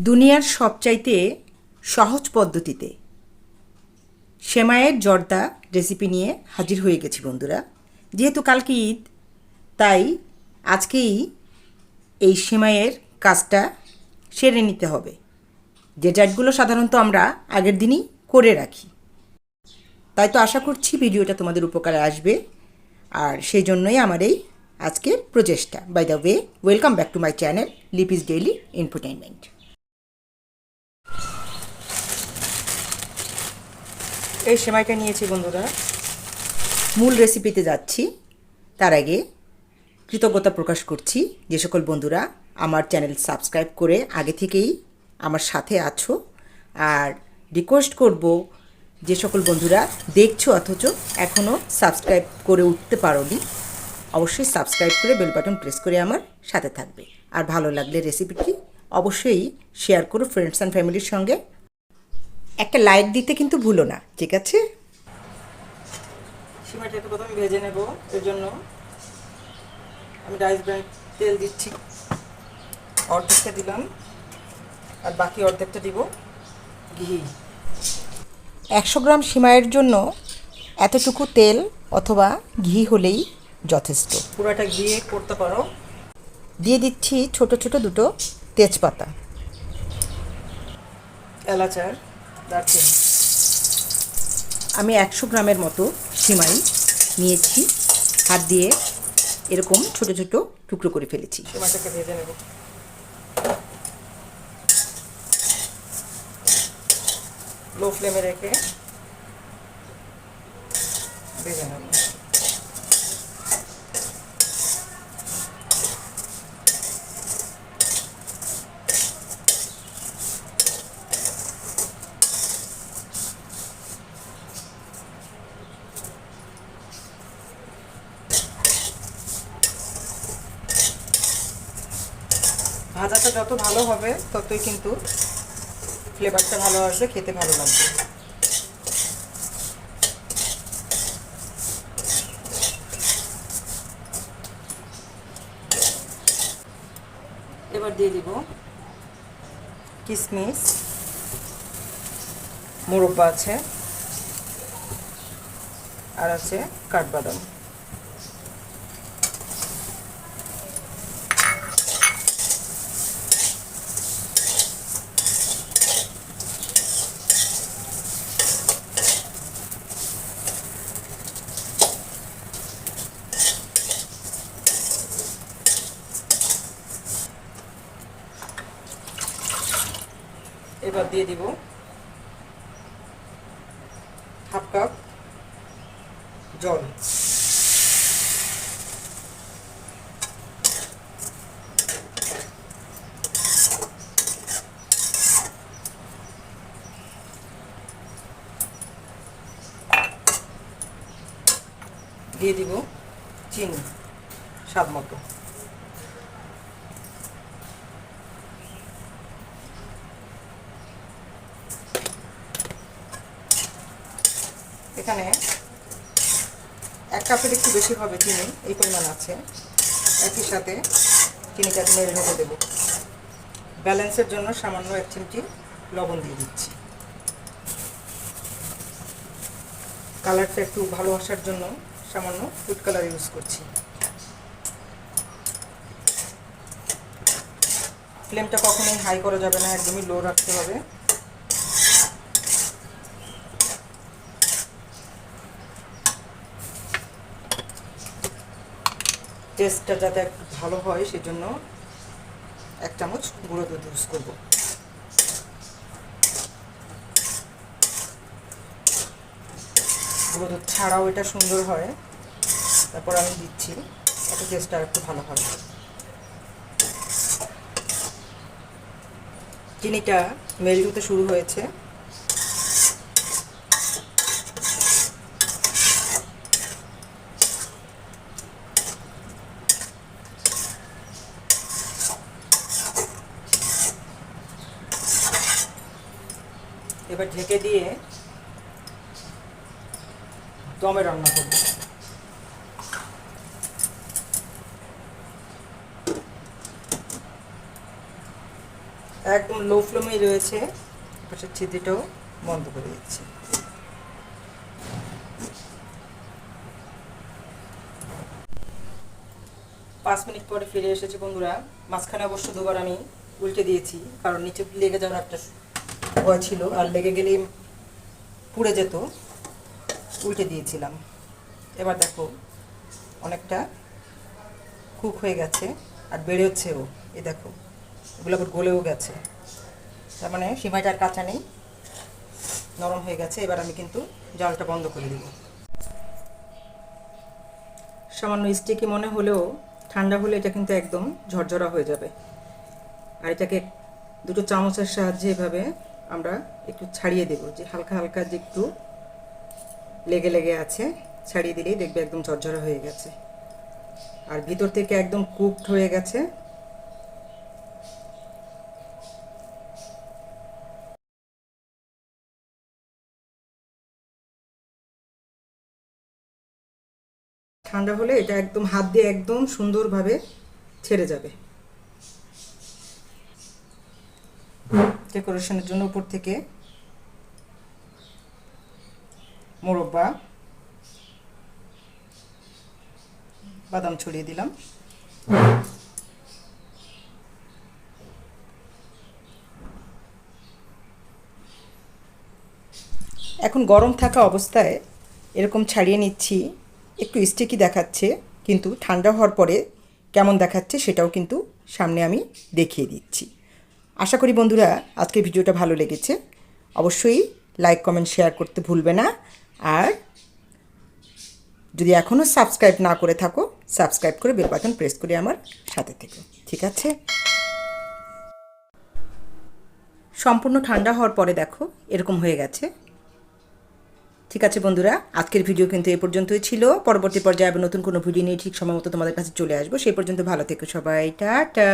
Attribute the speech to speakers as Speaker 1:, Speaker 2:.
Speaker 1: দুনিয়ার সবচাইতে সহজ পদ্ধতিতে সেমাইয়ের জর্দা রেসিপি নিয়ে হাজির হয়ে গেছি বন্ধুরা। যেহেতু কালকে ঈদ, তাই আজকেই এই সেমাইয়ের কাজটা সেরে নিতে হবে। যে ডায়েটগুলো সাধারণত আমরা আগের দিনই করে রাখি, তাই তো আশা করছি ভিডিওটা তোমাদের উপকারে আসবে। আর সেই জন্যই আমার এই আজকের প্রচেষ্টা। By the way, welcome back to my channel Lipi's daily infotainment. এই সেমাইটা নিয়েছি বন্ধুরা। মূল রেসিপিতে যাচ্ছি তার আগে কৃতজ্ঞতা প্রকাশ করছি যে সকল বন্ধুরা আমার চ্যানেল সাবস্ক্রাইব করে আগে থেকেই আমার সাথে আছো। আর রিকোয়েস্ট করব, যে সকল বন্ধুরা দেখছো অথচ এখনও সাবস্ক্রাইব করে উঠতে পারোনি, অবশ্যই সাবস্ক্রাইব করে বেল বাটন প্রেস করে আমার সাথে থাকবে। আর ভালো লাগলে রেসিপিটি অবশ্যই শেয়ার করো ফ্রেন্ডস অ্যান্ড ফ্যামিলির সঙ্গে। একটা লাইক দিতে কিন্তু ভুলো না, ঠিক আছে? সিমাইটা একটু প্রথমে ভেজে নেব। এর জন্য আমি রাইস ব্র্যান্ড তেল দিচ্ছি, অর্ধেকটা দিলাম আর বাকি অর্ধেকটা দিব ঘি। 100 গ্রাম সিমাইয়ের জন্য এতটুকু তেল অথবা ঘি হলেই যথেষ্ট। পুরোটা ঘিয়ে করতে পারো। দিয়ে দিচ্ছি ছোট ছোট দুটো তেজপাতা, এলাচ আর দারচিনি। আমি 100 গ্রামের মতো সিমাই নিয়েছি, হাত দিয়ে এরকম ছোট ছোট টুকরো করে ফেলেছি। সিমাইটাকে ভেজে নেব। লো ফ্লেমে রেখে ভেজে নেব। ভাজাটা যত ভালো হবে ততই কিন্তু ফ্লেভারটা ভালো আসবে, খেতে ভালো লাগবে। এবার দিয়ে দিব কিশমিশ, মোরব্বা আছে আর আছে কাঠবাদাম। এবার দিয়ে দিব হাফ কাপ জল। দিয়ে দিব চিনি স্বাদ মতো। এখানে 1 কাপের একটু বেশি হবে চিনি, এই পরিমাণ আছে। একই সাথে চিনিটাকে মেরে ঢেকে দেবো। ব্যালেন্সের জন্য সামান্য 1 চিমটি লবণ দিয়ে দিচ্ছি। কালারটা একটু ভালো আসার জন্য সামান্য ফুড কালার ইউজ করছি। ফ্লেমটা কখনোই হাই করা যাবে না, একদমই লো রাখতে হবে। টেস্টটা যাতে একটু ভালো হয় সেজন্য 1 চামচ গুঁড়ো দুধ ইউজ করব। গুঁড়ো দুধ ছাড়াও এটা সুন্দর হয়, তারপর আমি দিচ্ছি, এত টেস্টটা একটু ভালো হবে। চিনিটা মেল্ট হতে শুরু হয়েছে। এবার ঢেকে দিয়ে দমে রান্না করব। একদম লো ফ্লেমেই রয়েছে। পাশের ছিদ্রিটাও বন্ধ করে দিচ্ছি। পাঁচ মিনিট পরে ফিরে এসেছে বন্ধুরা। মাঝখানে অবশ্য দুবার আমি উল্টে দিয়েছি, কারণ নিচে লেগে যাওয়ার একটা ভয় ছিল, আর লেগে গেলে পুড়ে যেত। উল্টে দিয়েছিলাম। এবার দেখো অনেকটা কুক হয়ে গেছে আর বেরোচ্ছেও। এই দেখো এগুলো আবার গলেও গেছে, তার মানে সিমাইটা আর কাঁচা নেই, নরম হয়ে গেছে। এবার আমি কিন্তু জালটা বন্ধ করে দিব। সামান্য স্টিকি মনে হলেও ঠান্ডা হলে এটা কিন্তু একদম ঝরঝরা হয়ে যাবে। আর এটাকে দুটো চামচের সাহায্যে এভাবে আমরা একটু ছাড়িয়ে দেব, যে হালকা হালকা যে একটু লেগে লেগে আছে, ছাড়িয়ে দিলেই দেখবে একদম ঝরঝরা হয়ে গেছে আর ভিতর থেকে একদম কুকড হয়ে গেছে। ঠান্ডা হলে এটা একদম হাত দিয়ে একদম সুন্দরভাবে ছেড়ে যাবে। ডেকোরেশনের জন্য উপর থেকে মোরব্বা বাদাম ছড়িয়ে দিলাম। এখন গরম থাকা অবস্থায় এরকম ছাড়িয়ে নিচ্ছি। একটু স্টিকি দেখাচ্ছে, কিন্তু ঠান্ডা হওয়ার পরে কেমন দেখাচ্ছে সেটাও কিন্তু সামনে আমি দেখিয়ে দিচ্ছি। আশা করি বন্ধুরা আজকের ভিডিওটা ভালো লেগেছে। অবশ্যই লাইক কমেন্ট শেয়ার করতে ভুলবে না। আর যদি এখনও সাবস্ক্রাইব না করে থাকো, সাবস্ক্রাইব করে বেল বাটন প্রেস করে আমার সাথে থেকো, ঠিক আছে? সম্পূর্ণ ঠান্ডা হওয়ার পরে দেখো এরকম হয়ে গেছে। ঠিক আছে বন্ধুরা, আজকের ভিডিও কিন্তু এ পর্যন্তই ছিল। পরবর্তী পর্যায়ে আবার নতুন কোনো ভিডিও নিয়ে ঠিক সময় মতো তোমাদের কাছে চলে আসবো। সেই পর্যন্ত ভালো থেকো সবাই, টাটা।